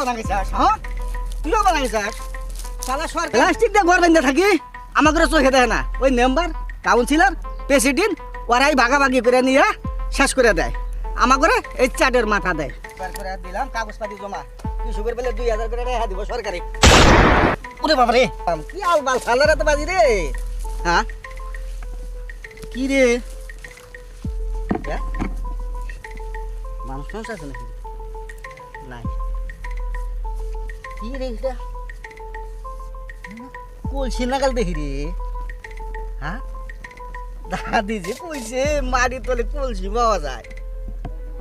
বানাইছাস হ্যাঁ তুইও বানাইছাস শালা সরকার প্লাস্টিক দিয়ে ঘর বেঁধে থাকি আমাকে চোখে দেয় না ওই মেম্বার কাউন্সিলর প্রেসিডেন্ট ওরাই ভাগাভাগি করে নিয়ে শেষ করে দেয় আমাকে এই চাটের মাথা দেয় করে দিলাম কাগজপাতি জমা কৃষকের বেলে 2000 করে রেখা দিব সরকারি ওরে বাবা রে কি আলবাল ফালার এত বাজি রে হ্যাঁ কি রে মানুষ মানুষ আছে নাকি নাই কি রে এটা কলসি নাগাল দেখি রে হ্যাঁ দাদি যে কইছে মাটি তলে কলসি পাওয়া যায়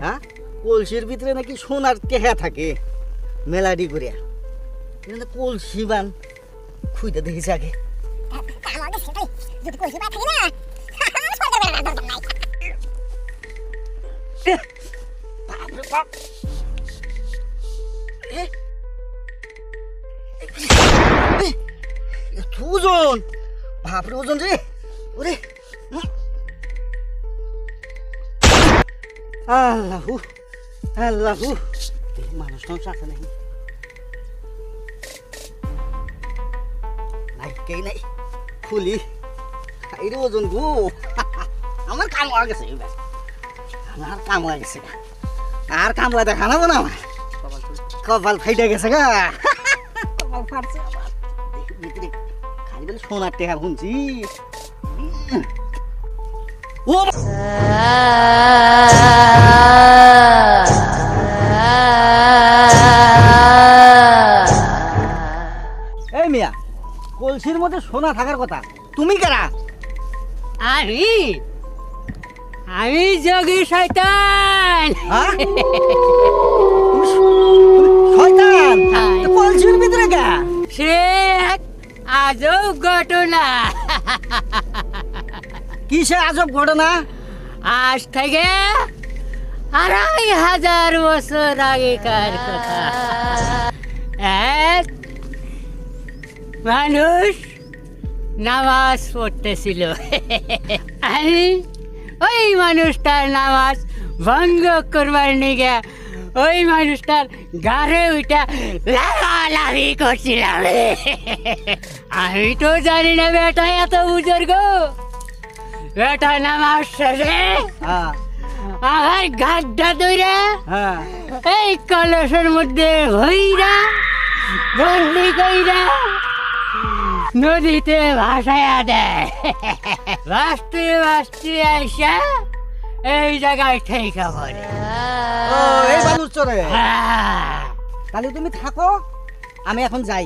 হ্যাঁ কলসির ভিতরে নাকি সোনার টেহা থাকে মেলাডি করে কলসি বান খুঁজতে দেখিস আগে ওজন বাপরে ওজন রে ওরে আল্লাহু আল্লাহু মানুষ মানুষ আছে নাকি নাই কে নাই খুলি এই ওজন গো আমার কাম হয়ে গেছে এবার আমার কাম হয়ে গেছে আর কামলা দেখা না না আমার কপাল ফাইটে গেছে গা কপাল ফাটছে আবার ভিতরে খালি বলে সোনার টেহা শুনছি ও এই মিয়া কলসির মধ্যে সোনা থাকার কথা তুমি কারা আমি যোগী শয়তান শয়তান কলসির ভিতরে গা সে এক আজব ঘটনা কিসে আজব ঘটনা আজ থেকে 2500 বছর আগেকার কথা এক মানুষ নামাজ পড়তেছিল আমি ওই মানুষটার নামাজ ভঙ্গ করবার নিগে ওই মানুষটার গাড়ে উঠা লাফালাফি করছিলাম আমি তো জানি না বেটা এত বুজুর্গ বেটা নামাজ শেষে আমার গাড্ডা দইরা এই কলসের মধ্যে ভইরা বন্দি কইরা নদীতে ভাসায়া দেয় ভাসতে ভাসতে আইসা এই জায়গায় ঠেকা পড়ে এই মানুষ চরে তাহলে তুমি থাকো আমি এখন যাই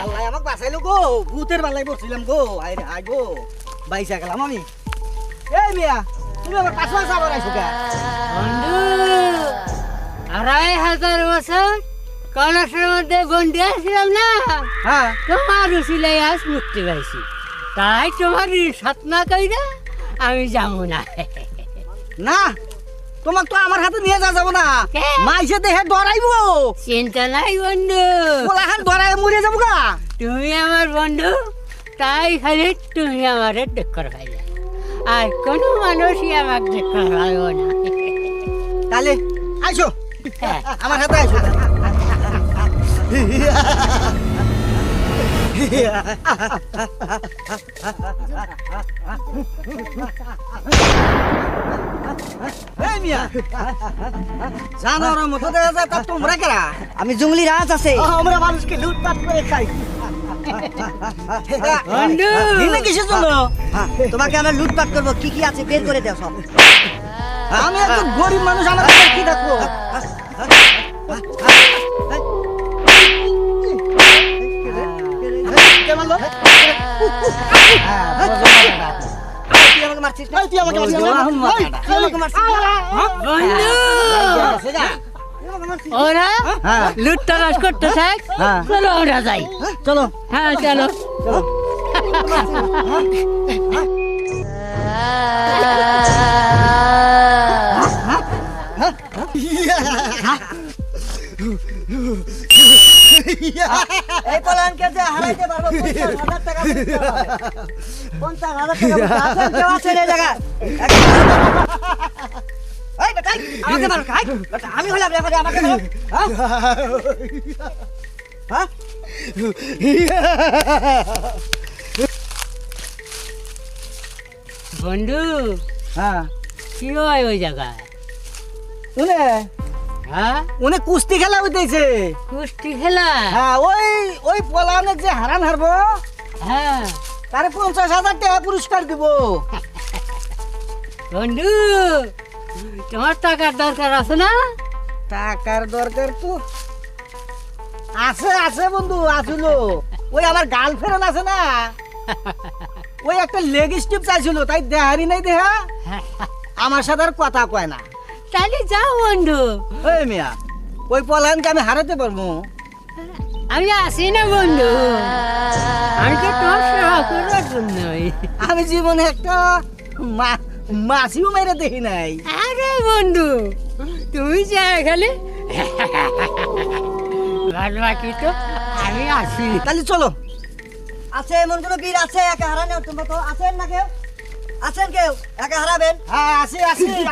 আল্লাহ আমাকে বাঁচাইলো গো ভূতের বেলায় বসছিলাম গো আই গো বাইসা গেলাম আমি এই মিয়া তুমি আমার পাশে পাশে আবার আইসো কে বন্ধু 2500 বছর কলসের মধ্যে বন্দি আসছিলাম না হ্যাঁ তোমার উসিলাই আজ মুক্তি পাইছি তাই তোমার সাথ না কইরা আমি যাবো না না তোমাক তো আমার হাতে নিয়ে যাবো না মাইসে দেখে ডরাইবো চিন্তা নাই বন্ধু কোলাখান ডরাই মরে যাবো গা তুমি আমার বন্ধু তাই খালি তুমি আমার দেখ করে পাইলে আর কোনো মানুষই আমাকে দেখ করে পাইব না তাহলে আইসো আমার হাতে আইসো জানোয়ারের মতো দেখা যায় তা তোমরা কারা আমি জঙ্গলি রাজ আছে আমরা মানুষকে লুটপাট করে খাই বন্ধু দিনে কিসের জন্য তোমাকে আমরা লুটপাট করবো কি কি আছে বের করে দাও সব আমি একজন গরিব মানুষ আমার কি দেখো তুই আমাকে ওরা লুটতরাজ করতে থাক চলো ওরা যাই চলো হ্যাঁ চলো চলো এই পলানকে যে হারাইতে পারবো 50,000 টাকা 50,000 টাকা আছে কেউ আছে এই জায়গা এই বেটা আমাকে মারো খাই আমি হলাম রেফারি আমাকে মারো হ্যাঁ বন্ধু হ্যাঁ কি হয় ওই জায়গায়? উনে হ্যাঁ, উনে কুস্তি খেলা হইতেছে। কুস্তি খেলা? হ্যাঁ ওই পলানের যে হারান হারবো হ্যাঁ তারে 50,000 টাকা পুরস্কার দিব। বন্ধু, তোমার টাকার দরকার আছে না? টাকার দরকার তো আছে বন্ধু, আসলো। ওই আমার গার্লফ্রেন্ড আছে না, ওই একটা লেগ স্টিপ চাইছিল, তাই দেহারি নাই দেহা আমার সাথে আর কথা কয় না। তাহলে যাও বন্ধু। ওই মিয়া, ওই পলানকে আমি হারাতে পারবো? আমি আসি না বন্ধু, আমি তো তোমার সেবা করবার জন্যই। আমি জীবনে একটা মাছিও মেরে দেখি নাই। আরে বন্ধু, তুমি যা এখানে বাদ বাকি তো আমি আসি। তাহলে চলো। আছে এমন কোনো বীর আছে একা হারানো? তোমরা তো আছেন না কেউ? আছেন কেউ একা হারাবেন? হ্যাঁ আছি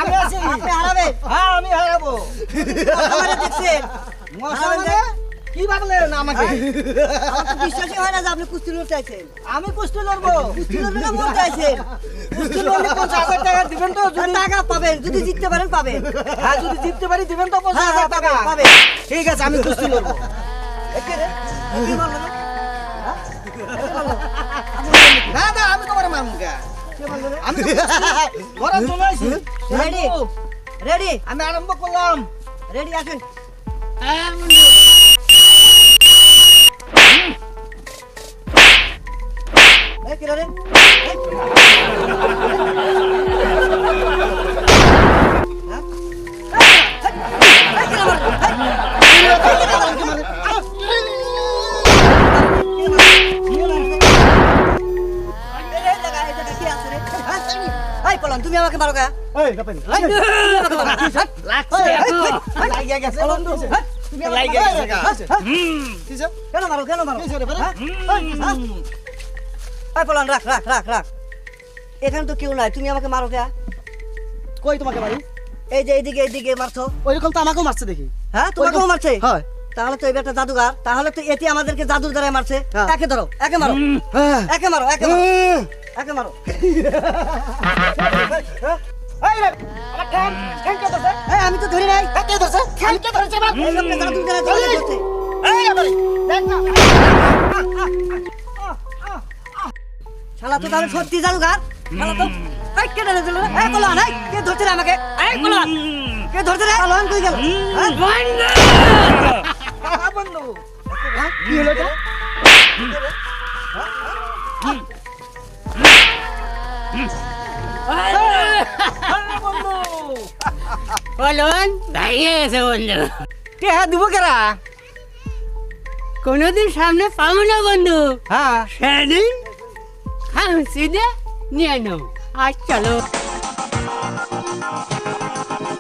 আমি আছি। আপনি হারাবেন? হ্যাঁ আমি হারাবো। আমার দেখছেন মশা মানে কি ভাবলেন আমাকে? আমার তো বিশ্বাসই হয় না যে আপনি কুস্তি লড়তে চাইছেন। আমি কুস্তি লড়বো? কুস্তি লড়বে না মন চাইছেন? কুস্তি লড়লে 50,000 টাকা দিবেন তো? যদি টাকা পাবেন, যদি জিততে পারেন পাবেন। হ্যাঁ যদি জিততে পারি দিবেন তো 50,000 টাকা? পাবেন। ঠিক আছে, আমি কুস্তি লড়বো। একে রে, একে মারলো না? না আমি তোমার মামুকা। আমি তো ঘরে চলে আসি। রেডি রেডি আমি আরম্ভ করলাম। রেডি আসেন। হ্যাঁ বন্ধু। এই কি রে? তুমি আমাকে মারো কা? এই গাপেন। লাগছে এখন। লাগিয়ে গেছে বন্ধু। তুমি আমাকে লাগিয়ে মারো গেছে। কা? কিসব? কেন মারো কেন মারো? কিসব রে? এই পলান রাখ রাখ রাখ রাখ। এখানে তো কেউ নাই, তুমি আমাকে মারো কা? কই তোমাকে বাড়ি? এই যে এইদিকে মারছো। ওইরকম তো আমাকেও মারছে দেখি। হ্যাঁ তোমাকেও মারছে? হয়। তাহলে তো এবার একটা জাদুঘর, তাহলে তো এটি আমাদেরকে জাদুর দ্বারা মারছে। হ্যাঁ। একে ধরো, একে মারো, হ্যাঁ। একে মারো, একে মারো, একে মারো। এই রে, আমার ঠ্যাং কে ধরছে? এই আমি তো ধরি নাই। কে ধরছে? ঠ্যাং কে ধরছে বাপ? এই লোকটা জাদুর দ্বারা ধরছে। এই আমারে, দেখ না। শালা তো তাহলে সত্যি জাদুঘর। শালা তো এই কে ধরে দিল? এই পলান, এই কে ধরছে রে আমাকে? এই পলান, কে ধরছে রে? পলান কই গেল? হ্যাঁ? বন্ধু। কি হলো এটা? বন্ধু। বলুন দাঁড়িয়ে গেছে বন্ধু। কে হ্যাঁ দিব কেরা? কোনোদিন সামনে পাবো না বন্ধু, হ্যাঁ। সেদিন খামসি দিয়ে নিয়ে নেব। আর চলো।